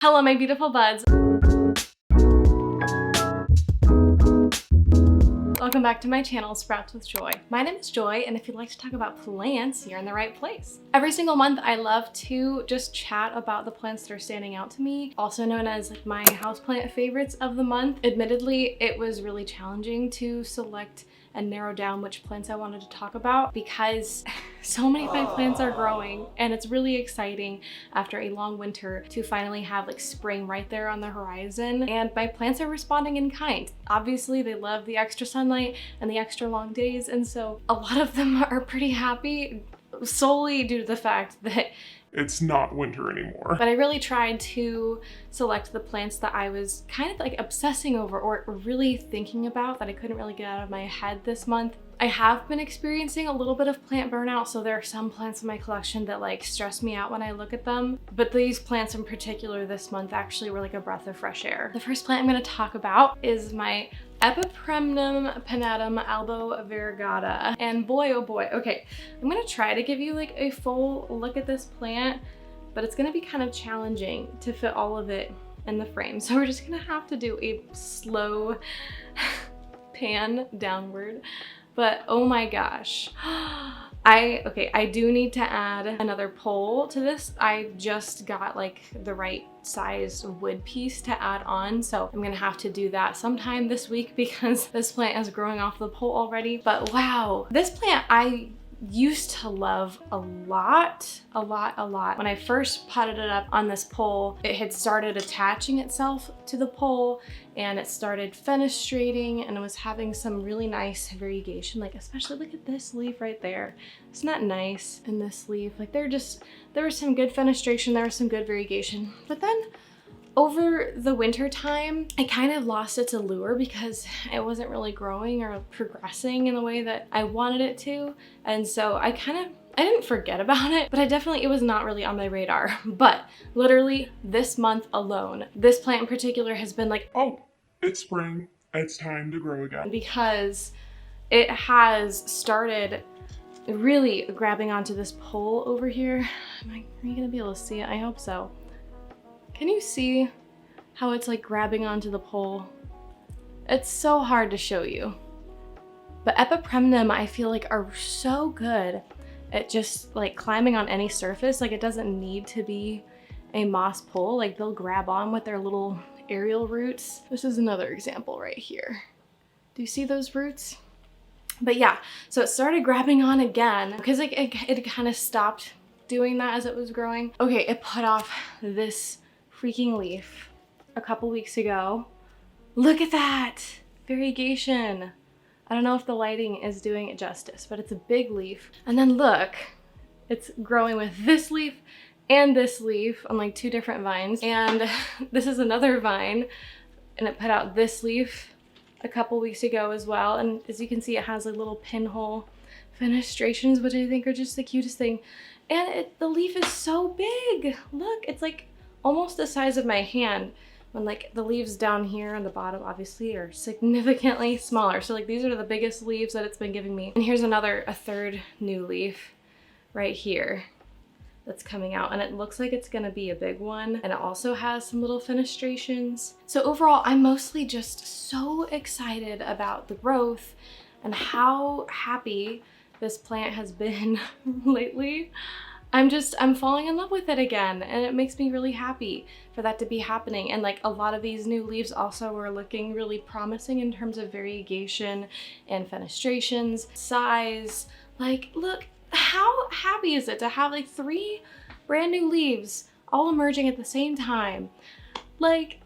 Hello, my beautiful buds. Welcome back to my channel, Sprouts with Joy. My name is Joy, and if you'd like to talk about plants, you're in the right place. Every single month, I love to just chat about the plants that are standing out to me, also known as like my houseplant favorites of the month. Admittedly, it was really challenging to select and narrow down which plants I wanted to talk about because so many of my plants are growing, and it's really exciting after a long winter to finally have like spring right there on the horizon. And my plants are responding in kind. Obviously, they love the extra sunlight and the extra long days, and so a lot of them are pretty happy solely due to the fact that it's not winter anymore. But I really tried to select the plants that I was kind of like obsessing over or really thinking about that I couldn't really get out of my head this month. I have been experiencing a little bit of plant burnout, so there are some plants in my collection that like stress me out when I look at them. But these plants in particular this month actually were like a breath of fresh air. The first plant I'm gonna talk about is my Epipremnum pinnatum albo variegata. And boy, oh boy, okay, I'm gonna try to give you like a full look at this plant, but it's gonna be kind of challenging to fit all of it in the frame. So we're just gonna have to do a slow pan downward. But oh my gosh. I do need to add another pole to this. I just got like the right size wood piece to add on, so I'm gonna have to do that sometime this week because this plant is growing off the pole already. But wow, this plant I used to love a lot. When I first potted it up on this pole, it had started attaching itself to the pole and it started fenestrating, and it was having some really nice variegation, like especially look at this leaf right there. Isn't that nice? And this leaf, like there was some good fenestration, there was some good variegation. But then over the winter time, I kind of lost its allure because it wasn't really growing or progressing in the way that I wanted it to. And so I didn't forget about it, but it was not really on my radar. But literally this month alone, this plant in particular has been like, oh, it's spring, it's time to grow again. Because it has started really grabbing onto this pole over here. Are you gonna be able to see it? I hope so. Can you see how it's like grabbing onto the pole? It's so hard to show you. But Epipremnum, I feel like, are so good at just like climbing on any surface. Like it doesn't need to be a moss pole. Like they'll grab on with their little aerial roots. This is another example right here. Do you see those roots? But yeah, so it started grabbing on again because like it kind of stopped doing that as it was growing. Okay, it put off this freaking leaf a couple weeks ago. Look at that variegation. I don't know if the lighting is doing it justice, but it's a big leaf. And then look, it's growing with this leaf and this leaf on like two different vines. And this is another vine, and it put out this leaf a couple weeks ago as well. And as you can see, it has like little pinhole fenestrations, which I think are just the cutest thing. And the leaf is so big. Look, it's like almost the size of my hand, when like the leaves down here on the bottom obviously are significantly smaller. So like these are the biggest leaves that it's been giving me. And here's a third new leaf right here that's coming out, and it looks like it's gonna be a big one. And it also has some little fenestrations. So overall, I'm mostly just so excited about the growth and how happy this plant has been lately. I'm falling in love with it again, and it makes me really happy for that to be happening. And like a lot of these new leaves also are looking really promising in terms of variegation and fenestrations, size. Like, look, how happy is it to have like 3 brand new leaves all emerging at the same time? Like,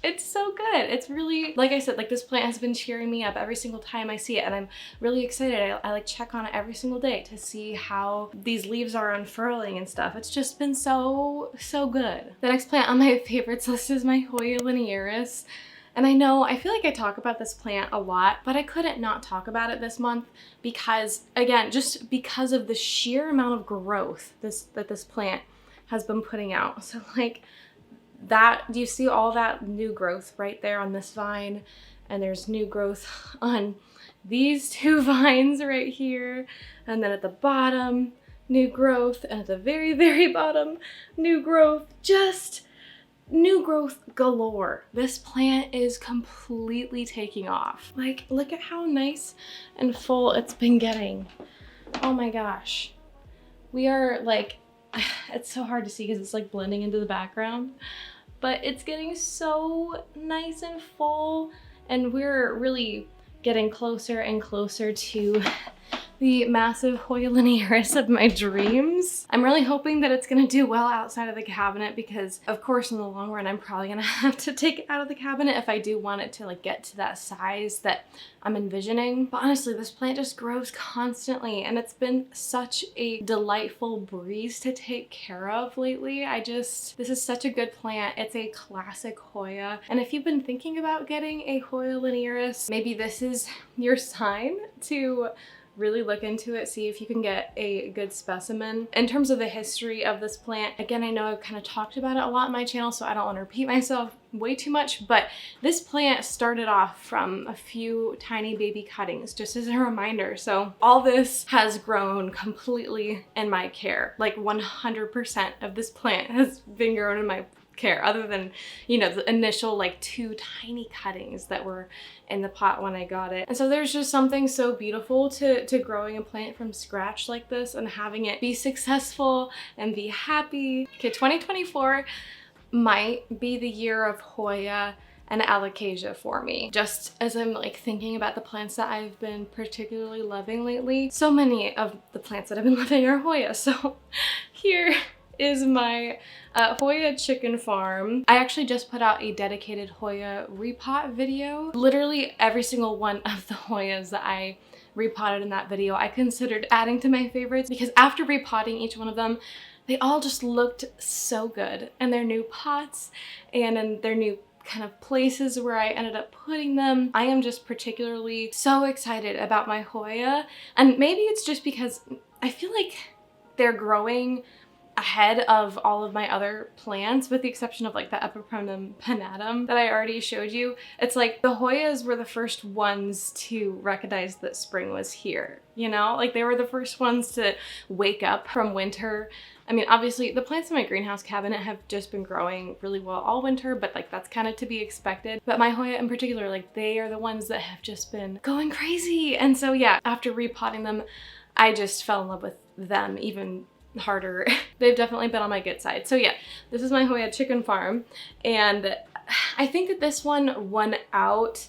it's so good. It's really, like I said, like this plant has been cheering me up every single time I see it, and I'm really excited. I like check on it every single day to see how these leaves are unfurling and stuff. It's just been so good. The next plant on my favorites list is my Hoya linearis. And I feel like I talk about this plant a lot, but I couldn't not talk about it this month because, again, just because of the sheer amount of growth that this plant has been putting out. So like, do you see all that new growth right there on this vine? And there's new growth on these 2 vines right here. And then at the bottom, new growth. And at the very, very bottom, new growth. Just new growth galore. This plant is completely taking off. Like, look at how nice and full it's been getting. Oh my gosh. We are like, it's so hard to see because it's like blending into the background, but it's getting so nice and full, and we're really getting closer and closer to the massive Hoya linearis of my dreams. I'm really hoping that it's gonna do well outside of the cabinet because, of course, in the long run, I'm probably gonna have to take it out of the cabinet if I do want it to like get to that size that I'm envisioning. But honestly, this plant just grows constantly, and it's been such a delightful breeze to take care of lately. This is such a good plant. It's a classic Hoya. And if you've been thinking about getting a Hoya linearis, maybe this is your sign to really look into it, see if you can get a good specimen. In terms of the history of this plant, again, I know I've kind of talked about it a lot on my channel, so I don't want to repeat myself way too much, but this plant started off from a few tiny baby cuttings, just as a reminder. So all this has grown completely in my care. Like 100% of this plant has been grown in my care, other than, you know, the initial like 2 tiny cuttings that were in the pot when I got it. And so there's just something so beautiful to growing a plant from scratch like this and having it be successful and be happy. Okay, 2024 might be the year of Hoya and alocasia for me. Just as I'm like thinking about the plants that I've been particularly loving lately, so many of the plants that I've been loving are Hoya. So here is my Hoya chicken farm. I actually just put out a dedicated Hoya repot video. Literally every single one of the Hoyas that I repotted in that video, I considered adding to my favorites because after repotting each one of them, they all just looked so good in their new pots and in their new kind of places where I ended up putting them. I am just particularly so excited about my Hoya, and maybe it's just because I feel like they're growing ahead of all of my other plants, with the exception of like the Epipremnum pinnatum that I already showed you. It's like the Hoyas were the first ones to recognize that spring was here, you know? Like they were the first ones to wake up from winter. I mean, obviously the plants in my greenhouse cabinet have just been growing really well all winter, but like that's kind of to be expected. But my Hoya in particular, like they are the ones that have just been going crazy. And so yeah, after repotting them, I just fell in love with them even harder. They've definitely been on my good side. So yeah, this is my Hoya chicken farm, and I think that this one won out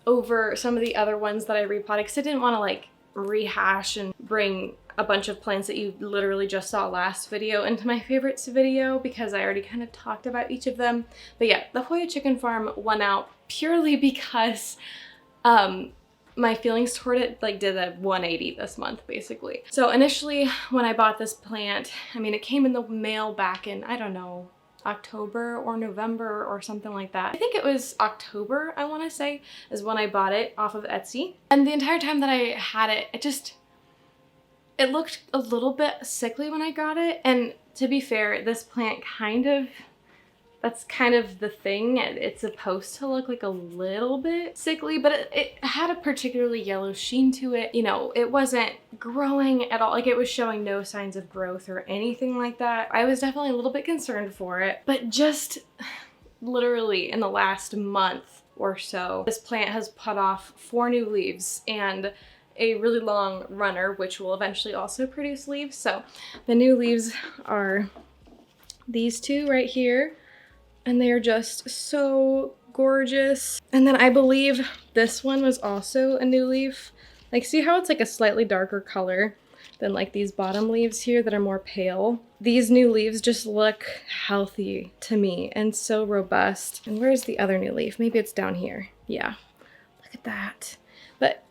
over some of the other ones that I repotted because I didn't want to like rehash and bring a bunch of plants that you literally just saw last video into my favorites video because I already kind of talked about each of them. But yeah, the Hoya chicken farm won out purely because my feelings toward it like did a 180 this month basically. So initially when I bought this plant, I mean it came in the mail back in, I don't know, October or November or something like that. I think it was October, I want to say, is when I bought it off of Etsy. And the entire time that I had it, it looked a little bit sickly when I got it. And to be fair, this plant that's kind of the thing. It's supposed to look like a little bit sickly, but it had a particularly yellow sheen to it. You know, it wasn't growing at all. Like it was showing no signs of growth or anything like that. I was definitely a little bit concerned for it, but just literally in the last month or so, this plant has put off 4 new leaves and a really long runner, which will eventually also produce leaves. So the new leaves are these 2 right here. And they are just so gorgeous. And then I believe this one was also a new leaf. Like, see how it's like a slightly darker color than like these bottom leaves here that are more pale? These new leaves just look healthy to me and so robust. And where's the other new leaf? Maybe it's down here. Yeah, look at that. But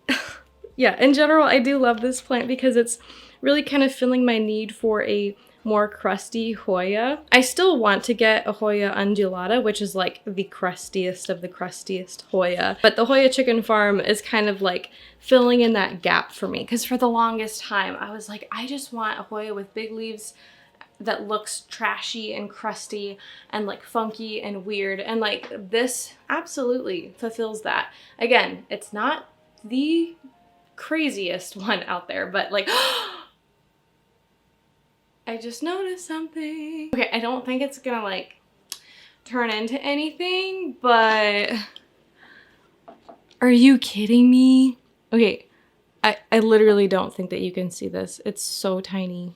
yeah, in general, I do love this plant because it's really kind of filling my need for a more crusty Hoya. I still want to get a Hoya undulata, which is like the crustiest of the crustiest Hoya. But the Hoya chicken farm is kind of like filling in that gap for me, because for the longest time I was like, I just want a Hoya with big leaves that looks trashy and crusty and like funky and weird, and like this absolutely fulfills that. Again, it's not the craziest one out there, but like I just noticed something. Okay, I don't think it's gonna like turn into anything, but are you kidding me? Okay, I literally don't think that you can see this. It's so tiny.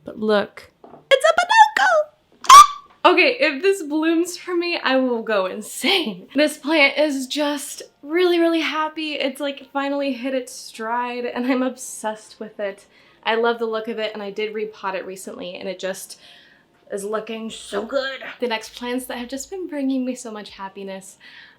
But look, it's a Bonoko! Okay, if this blooms for me, I will go insane. This plant is just really, really happy. It's like finally hit its stride and I'm obsessed with it. I love the look of it and I did repot it recently and it just is looking so good. The next plants that have just been bringing me so much happiness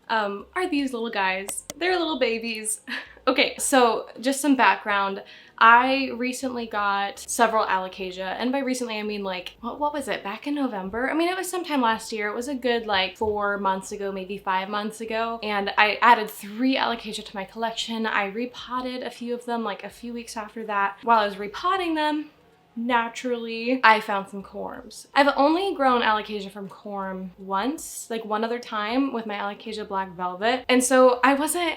are these little guys. They're little babies. Okay, so just some background. I recently got several alocasia, and by recently I mean like, what was it, back in November? I mean, it was sometime last year. It was a good like 4 months ago, maybe 5 months ago, and I added 3 alocasia to my collection. I repotted a few of them like a few weeks after that. While I was repotting them, naturally, I found some corms. I've only grown alocasia from corm once, like one other time with my alocasia black velvet. And so I wasn't,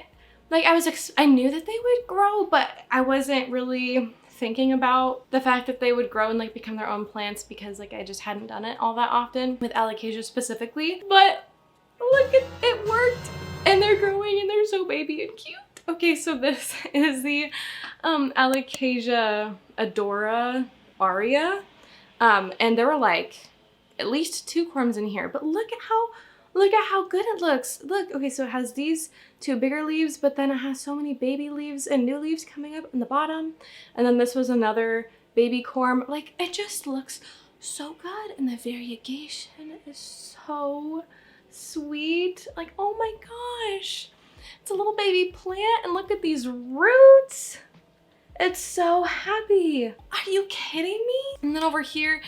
like I knew that they would grow, but I wasn't really thinking about the fact that they would grow and like become their own plants because like I just hadn't done it all that often with alocasia specifically. But look, it worked and they're growing and they're so baby and cute. Okay, so this is the alocasia Adora Aria, and there were like at least 2 corms in here, but look at how good it looks. Look, okay, so it has these 2 bigger leaves, but then it has so many baby leaves and new leaves coming up in the bottom, and then this was another baby corm. Like, it just looks so good, and the variegation is so sweet. Like, oh my gosh, it's a little baby plant, and look at these roots. It's so happy. Are you kidding me? And then over here,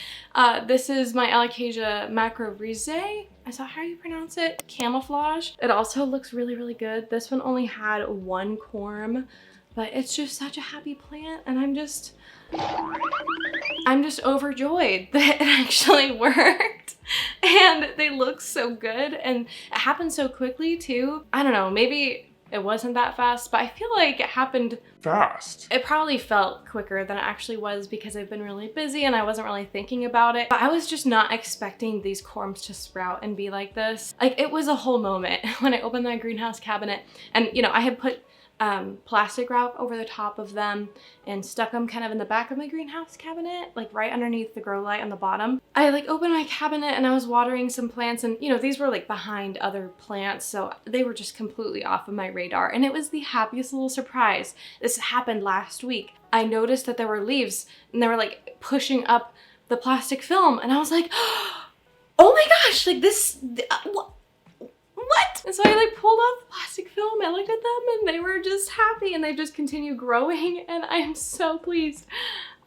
this is my alocasia macrorhizae. Is that how you pronounce it? Camouflage. It also looks really, really good. This one only had 1 corm, but it's just such a happy plant, and I'm just overjoyed that it actually worked. And they look so good, and it happened so quickly too. I don't know, maybe it wasn't that fast, but I feel like it happened fast. It probably felt quicker than it actually was because I've been really busy and I wasn't really thinking about it. But I was just not expecting these corms to sprout and be like this. Like, it was a whole moment when I opened that greenhouse cabinet and, you know, I had put plastic wrap over the top of them and stuck them kind of in the back of my greenhouse cabinet, like right underneath the grow light on the bottom. I like opened my cabinet and I was watering some plants, and you know, these were like behind other plants, so they were just completely off of my radar, and it was the happiest little surprise. This happened last week. I noticed that there were leaves and they were like pushing up the plastic film, and I was like, oh my gosh, like this, what? And so I like pulled off the plastic film, I looked at them and they were just happy, and they just continue growing, and I am so pleased.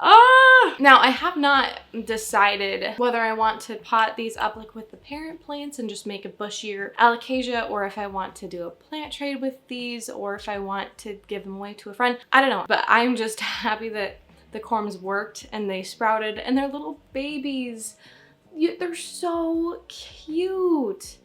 Now I have not decided whether I want to pot these up like with the parent plants and just make a bushier alocasia, or if I want to do a plant trade with these, or if I want to give them away to a friend. I don't know, but I'm just happy that the corms worked and they sprouted and they're little babies. They're so cute.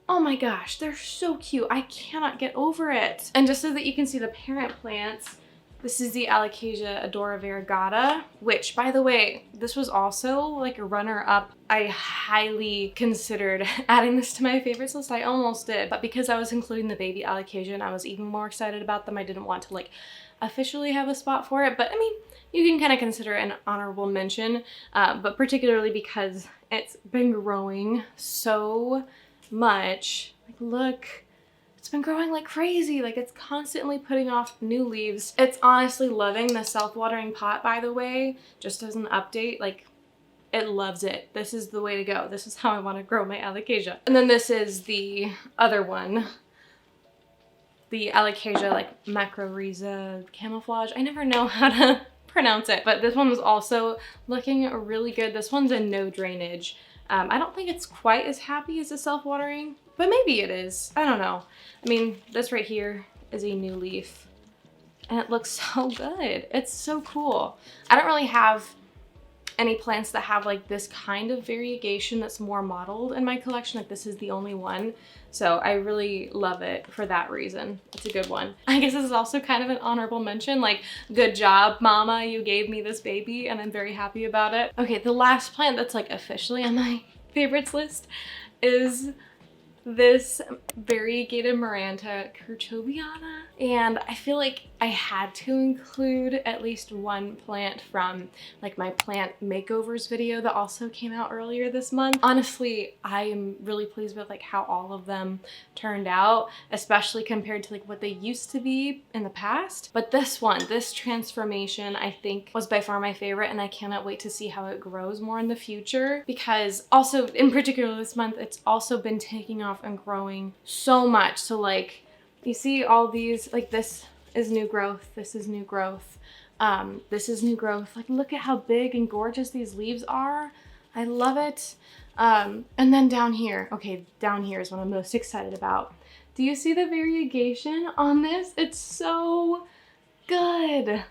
Oh my gosh, they're so cute. I cannot get over it. And just so that you can see the parent plants, this is the alocasia Adora variegata, which, by the way, this was also like a runner-up. I highly considered adding this to my favorites list. I almost did, but because I was including the baby alocasia and I was even more excited about them, I didn't want to like officially have a spot for it. But I mean, you can kind of consider it an honorable mention, but particularly because it's been growing so much. Like, look, it's been growing like crazy. Like, it's constantly putting off new leaves. It's honestly loving the self-watering pot, by the way, just as an update. Like, it loves it. This is the way to go. This is how I want to grow my alocasia. And then this is the other one, the alocasia like macrorhiza camouflage. I never know how to pronounce it, but this one was also looking really good. This one's in no drainage. I don't think it's quite as happy as the self-watering, but maybe it is. I don't know. I mean, this right here is a new leaf and it looks so good. It's so cool. I don't really have any plants that have like this kind of variegation that's more modeled in my collection. Like, this is the only one. So I really love it for that reason. It's a good one. I guess this is also kind of an honorable mention. Like, good job, mama, you gave me this baby and I'm very happy about it. Okay, the last plant that's like officially on my favorites list is this variegated Maranta Kerchoviana, and I feel like I had to include at least one plant from like my plant makeovers video that also came out earlier this month. Honestly, I am really pleased with like how all of them turned out, especially compared to like what they used to be in the past. But this one, this transformation, I think was by far my favorite, and I cannot wait to see how it grows more in the future, because also in particular this month, it's also been taking off and growing so much. So like you see all these, like this is new growth, this is new growth, this is new growth. Like look at how big and gorgeous these leaves are. I love it. And then down here, okay, down here is what I'm most excited about. Do you see the variegation on this? It's so good.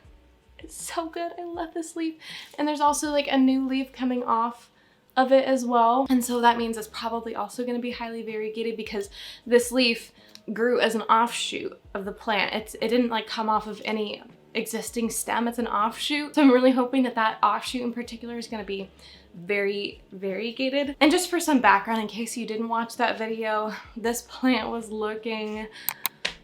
It's so good. I love this leaf. And there's also like a new leaf coming off of it as well. And so that means it's probably also going to be highly variegated, because this leaf grew as an offshoot of the plant. It didn't like come off of any existing stem. It's an offshoot. So I'm really hoping that that offshoot in particular is going to be very variegated. And just for some background, in case you didn't watch that video, this plant was looking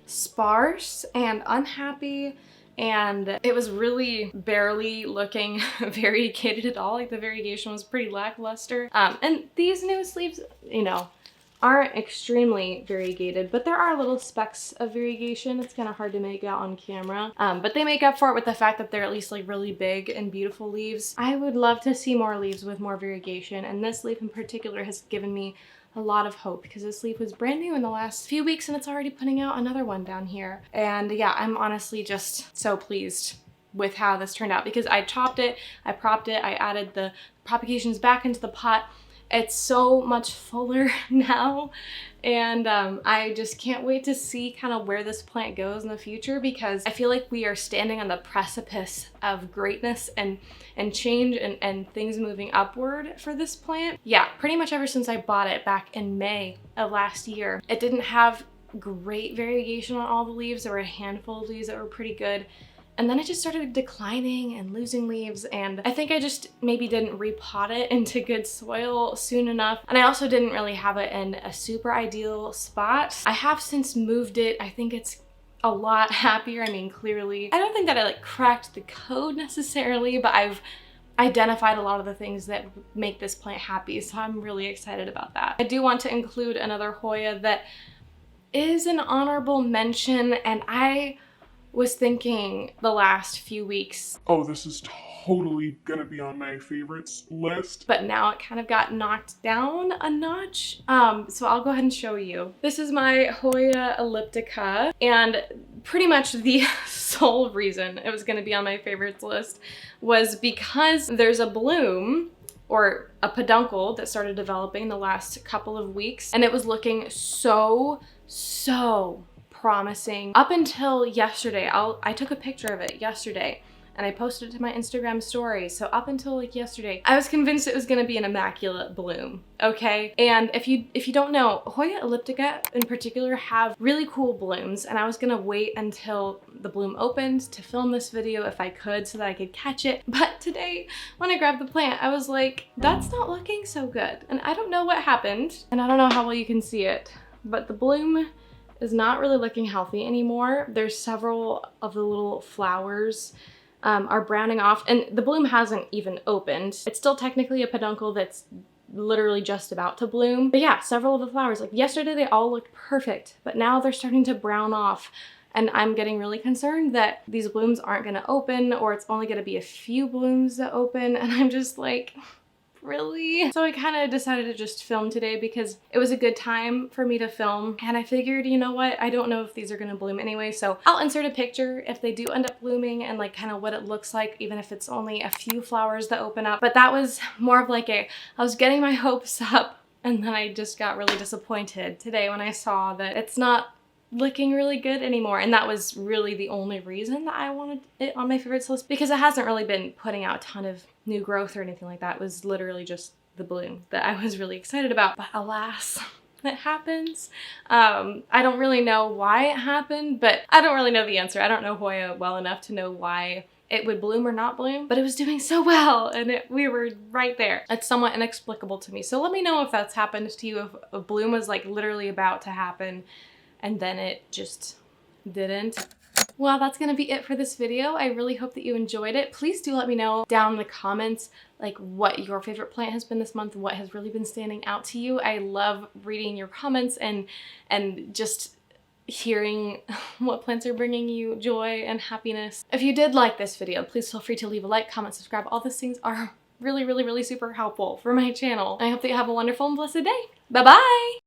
sparse and unhappy, and it was really barely looking variegated at all. Like the variegation was pretty lackluster. And these newest leaves, you know, aren't extremely variegated, but there are little specks of variegation. It's kind of hard to make out on camera, but they make up for it with the fact that they're at least like really big and beautiful leaves. I would love to see more leaves with more variegation, and this leaf in particular has given me a lot of hope, because this leaf was brand new in the last few weeks and it's already putting out another one down here. And yeah, I'm honestly just so pleased with how this turned out, because I chopped it, I propped it, I added the propagations back into the pot. It's so much fuller now, and I just can't wait to see kind of where this plant goes in the future, because I feel like we are standing on the precipice of greatness and change and things moving upward for this plant. Yeah, pretty much ever since I bought it back in May of last year, it didn't have great variegation on all the leaves. There were a handful of leaves that were pretty good. And then it just started declining and losing leaves, and I think I just maybe didn't repot it into good soil soon enough. And I also didn't really have it in a super ideal spot. I have since moved it. I think it's a lot happier. I mean, clearly, I don't think that I like cracked the code necessarily, but I've identified a lot of the things that make this plant happy. So I'm really excited about that. I do want to include another Hoya that is an honorable mention, and I was thinking the last few weeks, Oh, this is totally gonna be on my favorites list. but now it kind of got knocked down a notch. So I'll go ahead and show you. This is my Hoya elliptica, and pretty much the sole reason it was gonna be on my favorites list was because there's a bloom or a peduncle that started developing the last couple of weeks, and it was looking so promising up until yesterday. I took a picture of it yesterday and I posted it to my Instagram story. So up until like yesterday, I was convinced it was gonna be an immaculate bloom, okay? And if you don't know, Hoya elliptica in particular have really cool blooms, and I was gonna wait until the bloom opened to film this video if I could, so that I could catch it. But today, when I grabbed the plant, I was like, that's not looking so good. And I don't know what happened, and I don't know how well you can see it, but the bloom is not really looking healthy anymore. There's several of the little flowers are browning off, and the bloom hasn't even opened. It's still technically a peduncle that's literally just about to bloom. But yeah, several of the flowers, like yesterday they all looked perfect, but now they're starting to brown off. And I'm getting really concerned that these blooms aren't gonna open, or it's only gonna be a few blooms that open. And I'm just like, really? So I kind of decided to just film today because it was a good time for me to film, and I figured, you know what, I don't know if these are gonna bloom anyway, so I'll insert a picture if they do end up blooming and like kind of what it looks like, even if it's only a few flowers that open up. But that was more of like I was getting my hopes up, and then I just got really disappointed today when I saw that it's not looking really good anymore. And that was really the only reason that I wanted it on my favorites list, because it hasn't really been putting out a ton of new growth or anything like that. It was literally just the bloom that I was really excited about. But alas, it happens. I don't really know why it happened, but I don't really know the answer. I don't know Hoya well enough to know why it would bloom or not bloom, but it was doing so well and we were right there. It's somewhat inexplicable to me. So let me know if that's happened to you, if a bloom was like literally about to happen and then it just didn't. Well, that's gonna be it for this video. I really hope that you enjoyed it. Please do let me know down in the comments like what your favorite plant has been this month, what has really been standing out to you. I love reading your comments and just hearing what plants are bringing you joy and happiness. If you did like this video, please feel free to leave a like, comment, subscribe. All those things are really, really, really super helpful for my channel. I hope that you have a wonderful and blessed day. Bye-bye!